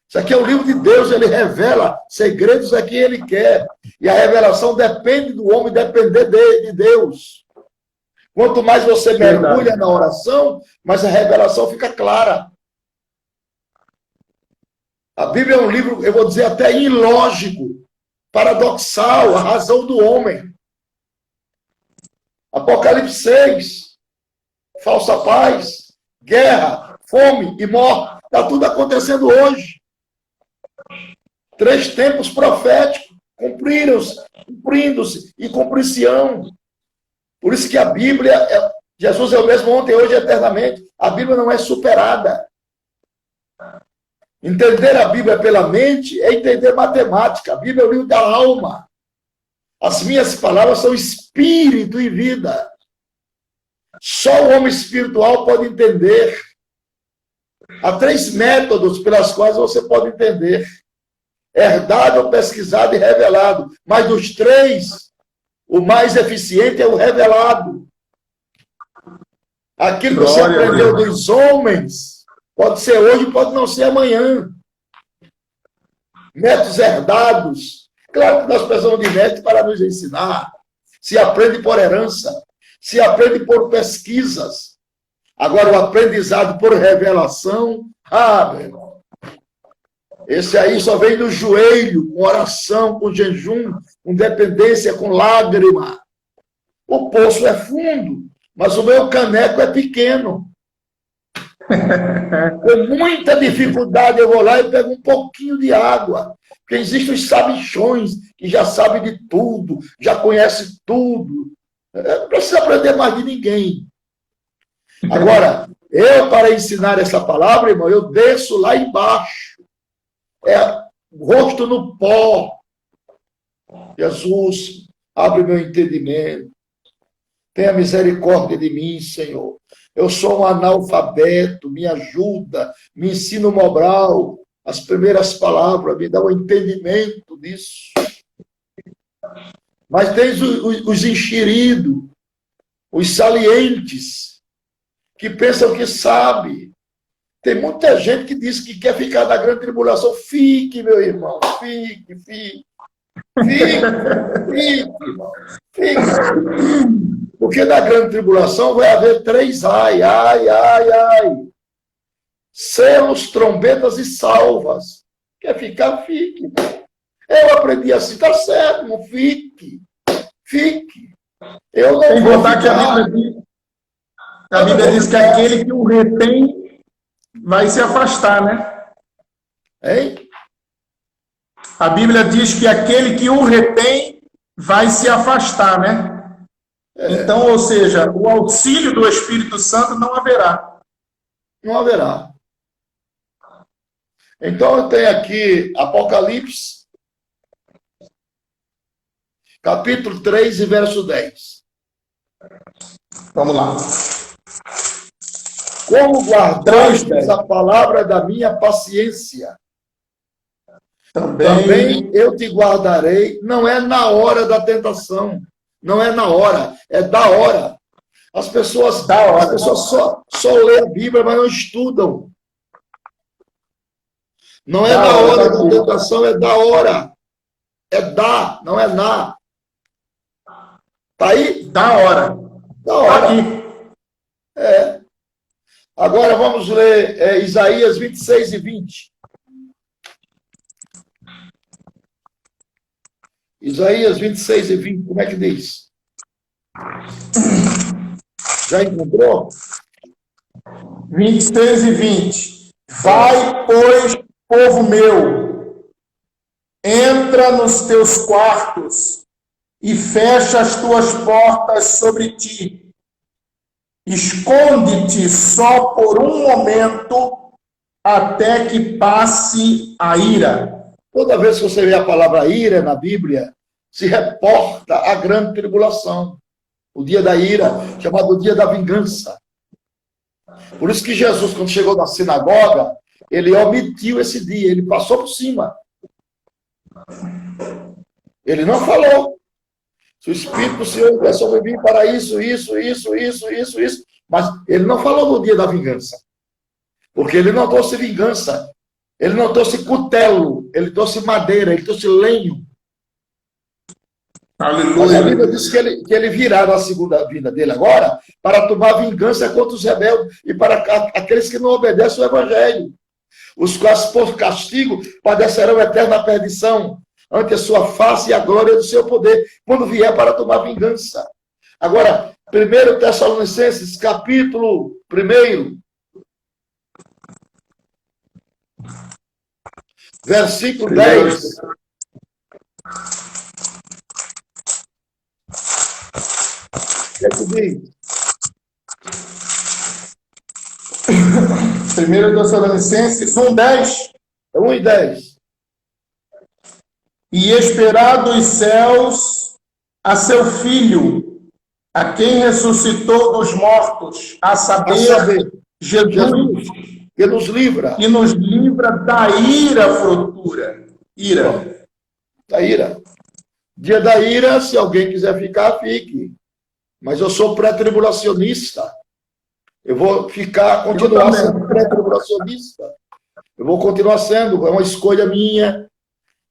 Isso aqui é o livro de Deus, ele revela segredos a quem ele quer. E a revelação depende do homem depender de Deus. Quanto mais você mergulha na oração, mais a revelação fica clara. A Bíblia é um livro, eu vou dizer até ilógico, paradoxal, a razão do homem. Apocalipse 6, falsa paz, guerra, fome e morte. Está tudo acontecendo hoje. 3 tempos proféticos cumprindo-se e cumprir-se-ão. Por isso que a Bíblia, Jesus é o mesmo ontem, hoje e eternamente. A Bíblia não é superada. Entender a Bíblia pela mente é entender matemática. A Bíblia é o livro da alma. As minhas palavras são espírito e vida. Só o homem espiritual pode entender. Há 3 métodos pelas quais você pode entender. Herdado, pesquisado e revelado. Mas dos 3, o mais eficiente é o revelado. Aquilo que você aprendeu dos homens, pode ser hoje, pode não ser amanhã. Métodos herdados. Claro que nós precisamos de métodos para nos ensinar. Se aprende por herança. Se aprende por pesquisas. Agora, o aprendizado por revelação, meu irmão, esse aí só vem do joelho, com oração, com jejum, com dependência, com lágrima. O poço é fundo, mas o meu caneco é pequeno. Com muita dificuldade eu vou lá e pego um pouquinho de água. Porque existem os sabichões que já sabem de tudo, já conhecem tudo. Não precisa aprender mais de ninguém. Agora, eu, para ensinar essa palavra, irmão, eu desço lá embaixo. Rosto no pó. Jesus, abre meu entendimento. Tenha misericórdia de mim, Senhor. Eu sou um analfabeto, me ajuda, me ensina o Mobral, as primeiras palavras, me dá o entendimento disso. Mas tem os enxeridos, os salientes, que pensam que sabe. Tem muita gente que diz que quer ficar na grande tribulação. Fique, meu irmão, fique. Fique, irmão, fique. Porque na grande tribulação vai haver 3 ai. Selos, trombetas e salvas. Quer ficar? Fique. Irmão. Eu aprendi assim, tá certo, não fique. Fique. Eu não Sem vou contar que a Bíblia diz que aquele que o retém vai se afastar, né? Hein? A Bíblia diz que aquele que o retém vai se afastar, né? Então, ou seja, o auxílio do Espírito Santo não haverá. Não haverá. Então, eu tenho aqui Apocalipse, capítulo 3 e verso 10. Vamos lá. Como guardaste a palavra da minha paciência, também eu te guardarei. Não é na hora da tentação. Não é na hora, é da hora. As pessoas só lêem a Bíblia, mas não estudam. Não é na hora da tentação, é da hora. É da, não é na. Tá aí? Da hora. Da hora. Aqui. Agora vamos ler Isaías 26 e 20. Isaías 26 e 20, como é que diz? Já encontrou? 26 e 20. Vai, pois, povo meu, entra nos teus quartos e fecha as tuas portas sobre ti. Esconde-te só por um momento até que passe a ira. Toda vez que você vê a palavra ira na Bíblia, se reporta a grande tribulação. O dia da ira, chamado dia da vingança. Por isso que Jesus, quando chegou na sinagoga, ele omitiu esse dia, ele passou por cima. Ele não falou. Se o Espírito do Senhor vai sobre mim para isso, mas ele não falou do dia da vingança. Porque ele não trouxe vingança, ele não trouxe cutelo, ele trouxe madeira, ele trouxe lenho. Mas a Bíblia diz que ele virá na segunda vinda dele agora para tomar vingança contra os rebeldes e para aqueles que não obedecem o Evangelho, os quais por castigo padecerão eterna perdição ante a sua face e a glória do seu poder, quando vier para tomar vingança. Agora, 1 Tessalonicenses, capítulo 1, versículo 10. O que é que diz? 1 Tessalonicenses 1:10. 1:10. E esperar dos céus a seu Filho, a quem ressuscitou dos mortos, a saber, Jesus, que nos livra. Que nos livra da ira futura. Ira. Da ira. Dia da ira, se alguém quiser ficar, fique. Mas eu sou pré-tribulacionista. Eu vou continuar sendo pré-tribulacionista. Eu vou continuar sendo, é uma escolha minha.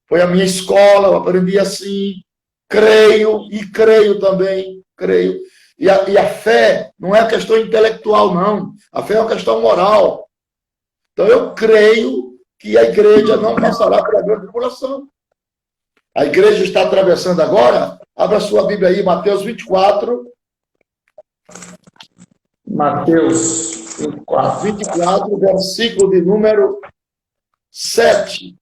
Foi a minha escola, eu aprendi assim. Creio, e creio também, creio. E a fé não é uma questão intelectual, não. A fé é uma questão moral. Então eu creio que a igreja não passará pela grande tribulação. A igreja está atravessando agora. Abra sua Bíblia aí, Mateus 24. Mateus 24, versículo de número 7.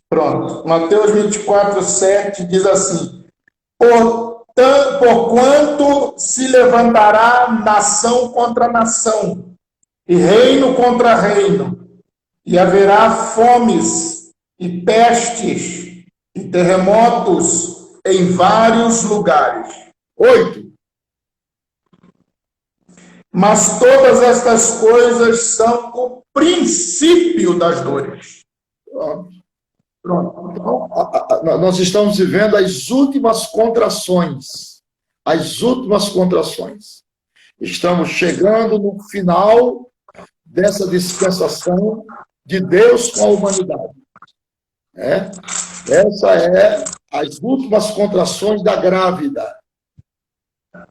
Pronto. Mateus 24, 7 diz assim: Porquanto se levantará nação contra nação, e reino contra reino, e haverá fomes, e pestes, e terremotos em vários lugares. 8. Mas todas estas coisas são o princípio das dores. Pronto. Então, nós estamos vivendo as últimas contrações. As últimas contrações. Estamos chegando no final dessa dispensação de Deus com a humanidade. Essa é as últimas contrações da grávida.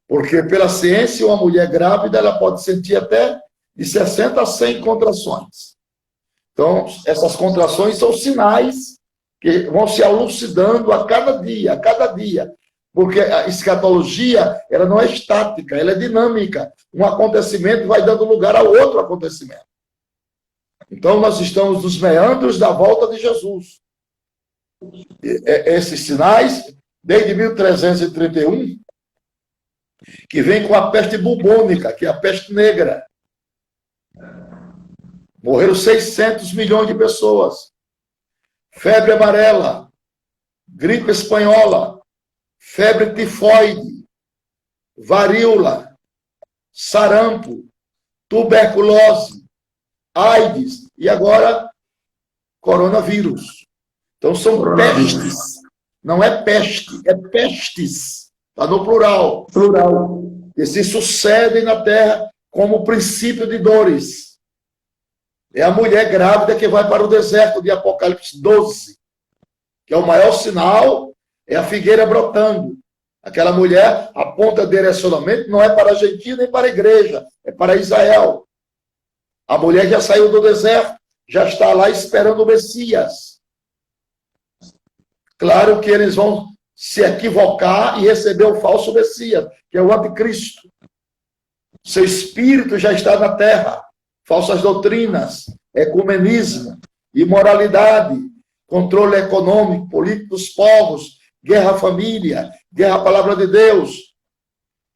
Porque pela ciência, uma mulher grávida ela pode sentir até de 60 a 100 contrações. Então, essas contrações são sinais que vão se elucidando a cada dia. Porque a escatologia ela não é estática, ela é dinâmica. Um acontecimento vai dando lugar a outro acontecimento. Então, nós estamos nos meandros da volta de Jesus. Esses sinais, desde 1331, que vem com a peste bubônica, que é a peste negra. Morreram 600 milhões de pessoas. Febre amarela, gripe espanhola, febre tifoide, varíola, sarampo, tuberculose, AIDS e agora coronavírus. Então são pestes, não é peste, é pestes. Está no plural. Plural. Que se sucedem na terra como princípio de dores. É a mulher grávida que vai para o deserto de Apocalipse 12, que é o maior sinal, é a figueira brotando. Aquela mulher aponta direcionamento, não é para a Argentina nem para a igreja, é para Israel. A mulher já saiu do deserto, já está lá esperando o Messias. Claro que eles vão se equivocar e receber o falso Messias, que é o anticristo. Seu espírito já está na terra. Falsas doutrinas, ecumenismo, imoralidade, controle econômico, político dos povos, guerra à família, guerra à palavra de Deus.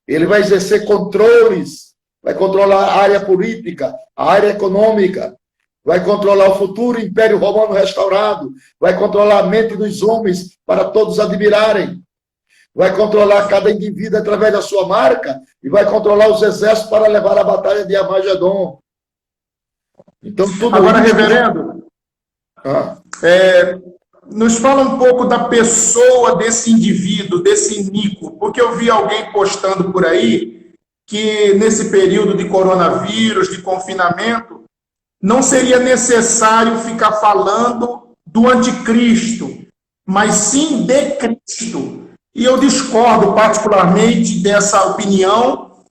Ele vai exercer controles, vai controlar a área política, a área econômica, vai controlar o futuro Império Romano restaurado, vai controlar a mente dos homens para todos admirarem, vai controlar cada indivíduo através da sua marca e vai controlar os exércitos para levar a batalha de Armagedon. Então, tudo agora, isso... reverendo, nos fala um pouco da pessoa desse indivíduo, desse Nico, porque eu vi alguém postando por aí que nesse período de coronavírus, de confinamento, não seria necessário ficar falando do anticristo, mas sim de Cristo. E eu discordo particularmente dessa opinião,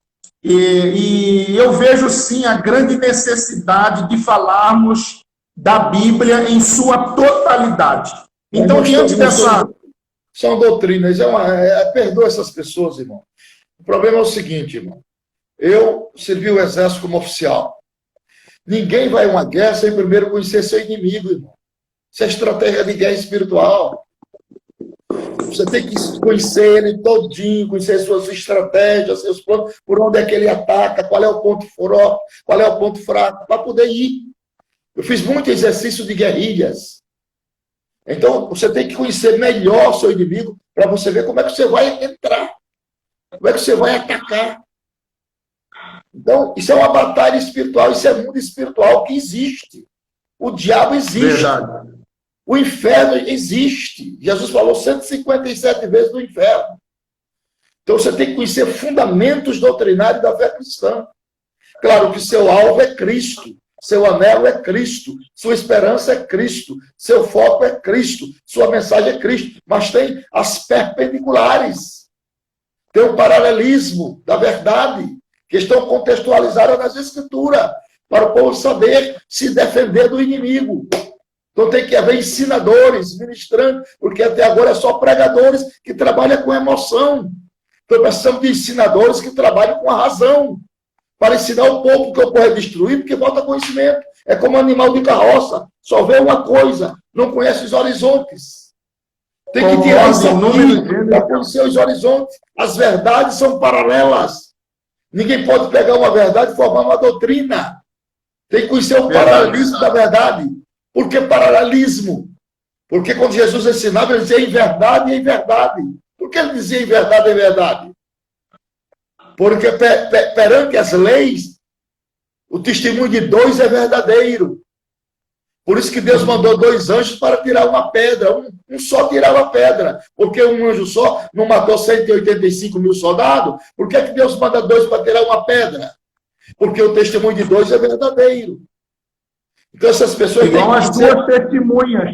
e eu vejo sim a grande necessidade de falarmos da Bíblia em sua totalidade. Então, diante dessa... São doutrinas, perdoa essas pessoas, irmão. O problema é o seguinte, irmão. Eu servi o exército como oficial. Ninguém vai a uma guerra sem primeiro conhecer seu inimigo, irmão. Isso é estratégia de guerra espiritual. Você tem que conhecer ele todinho, conhecer suas estratégias, seus planos, por onde é que ele ataca, qual é o ponto forte, qual é o ponto fraco, para poder ir. Eu fiz muito exercício de guerrilhas. Então, você tem que conhecer melhor seu inimigo para você ver como é que você vai entrar, como é que você vai atacar. Então, isso é uma batalha espiritual, isso é mundo espiritual que existe. O diabo existe. Verdade. O inferno existe. Jesus falou 157 vezes do inferno. Então, você tem que conhecer fundamentos doutrinários da fé cristã. Claro que seu alvo é Cristo. Seu anelo é Cristo, sua esperança é Cristo, seu foco é Cristo, sua mensagem é Cristo, mas tem as perpendiculares, tem o paralelismo da verdade, que estão contextualizadas nas Escrituras, para o povo saber se defender do inimigo. Então tem que haver ensinadores, ministrantes, porque até agora é só pregadores que trabalham com emoção. Então precisamos de ensinadores que trabalhem com a razão, para ensinar o povo que o povo é destruído, porque falta conhecimento. É como animal de carroça, só vê uma coisa, não conhece os horizontes. Tem que tirar isso aqui para conhecer os horizontes. As verdades são paralelas. Ninguém pode pegar uma verdade e formar uma doutrina. Tem que conhecer o paralelismo da verdade. Por que paralelismo? Porque quando Jesus ensinava, ele dizia em verdade e em verdade. Por que ele dizia em verdade e em verdade? Porque perante as leis, o testemunho de dois é verdadeiro. Por isso que Deus mandou 2 anjos para tirar uma pedra. Um só tirava a pedra. Porque um anjo só não matou 185 mil soldados. Por que Deus manda 2 para tirar uma pedra? Porque o testemunho de 2 é verdadeiro. Então essas pessoas igual as duas testemunhas.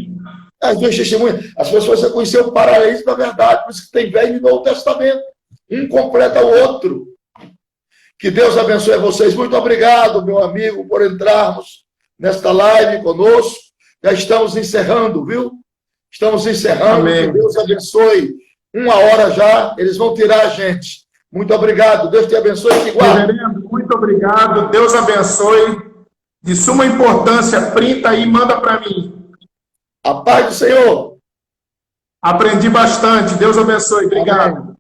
As duas testemunhas. As pessoas precisam conhecer o paralelismo da verdade. Por isso que tem Velho e Novo Testamento. Um completa o outro. Que Deus abençoe vocês. Muito obrigado, meu amigo, por entrarmos nesta live conosco. Já estamos encerrando, viu? Estamos encerrando. Amém. Que Deus abençoe. 1 hora já, eles vão tirar a gente. Muito obrigado. Deus te abençoe e te guarde. Reverendo, muito obrigado. Deus abençoe. De suma importância, printa aí e manda para mim. A paz do Senhor. Aprendi bastante. Deus abençoe. Obrigado. Amém.